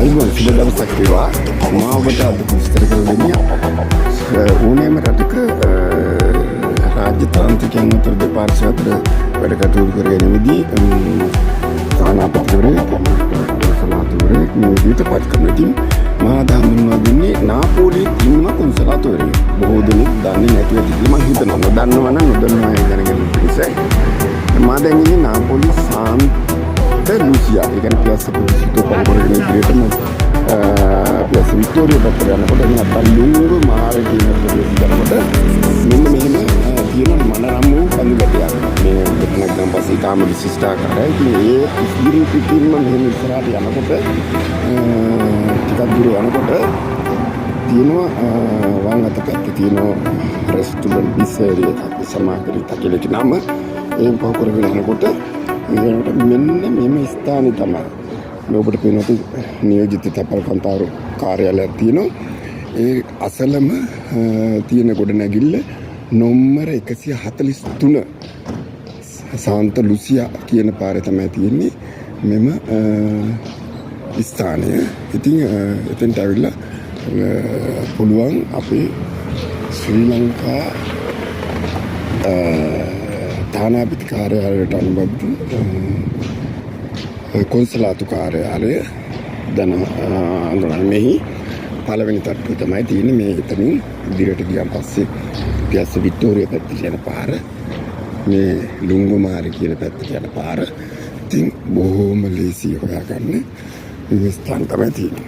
අයිබෝන් සුබ දවසක් වේවා. මා ඔබට අද විස්තර කරන්නේ ඕනෑම රටක රාජ්‍ය තාන්ත්‍රිකයන් අතර දෙපාර්ශ්ව අතර වැඩ කටයුතු කර ගැනීමේදී තානාපතිවරයෙක් කොන්සලාතුවරයෙක් මේ විදිහට පත් කරන ඉතින් මා හඳුන්වා දුන්නේ නාපෝලියේ ඉන්න කොන්සලාතුවරයෙක්. බොහෝ දෙනෙක් දන්නේ නැතිව ඉතින් මම හිතනවා නොදන්නවා නම් නොදන්නවා ගැන පිළිස මා දැන් ඉන්නේ නාපෝලි ලුසියා. ඒ කියන්නේ පියස්ස පුසිතෝ පවරගෙන ඉදිරියටම පියස්ස වික්ටෝරියා පැත්තට යනකොට නැත්නම් ලුංගු මාර්ගය කියන ප්‍රදේශයකට මෙන්න මෙහෙම තියෙන මනරම් වූ කඳුලැටයක්. මේ මෙතන ගම් පස්සේ තාම විශිෂ්ටාකාරයි. ඉතින් ඒ ඉස්ගිරි පිටින්ම මෙහෙම ඉස්සරහට යනකොට ටිකක් දුර යනකොට තියෙනවා වම් අත පැත්තේ තියෙනවා රෙස්ටුරන්ට් බිසේරිය එකක් සමාගරිත කියලා කියන නම. ඒ පහු කරගෙන යනකොට මෙන්න මෙම ස්ථානය තමයි. ඔබට පේනොත් නියෝජිත තැපැල් කාන්තාර කාර්යාලයක් තියෙනවා. ඒ අසලම තියෙන ගොඩනැගිල්ල නම්බර 143 සාන්ත ලුසියා කියන පාරේ තමයි තියෙන්නේ මෙම ස්ථානය. ඉතින් එතෙන්ට ඇවිල්ලා පුළුවන් අපේ ශ්‍රී ලංකා තානාපති කාර්යාලයට අනුබද්ධ කොන්සලාතු කාර්යාලය දැන මෙහි පළවෙනි තට්ටුව තමයි තියෙන්නේ. මේ එතනින් ඉදිරියට ගියන් පස්සේ පියස්ස වික්ටෝරියා පැත්තට යන පාර, මේ ලුංගු මාර්ගය කියන පැත්තට යන පාර. ඉතින් බොහොම ලේසි හොයාගන්න මේ ස්ථාන තමයි තියෙන්නේ.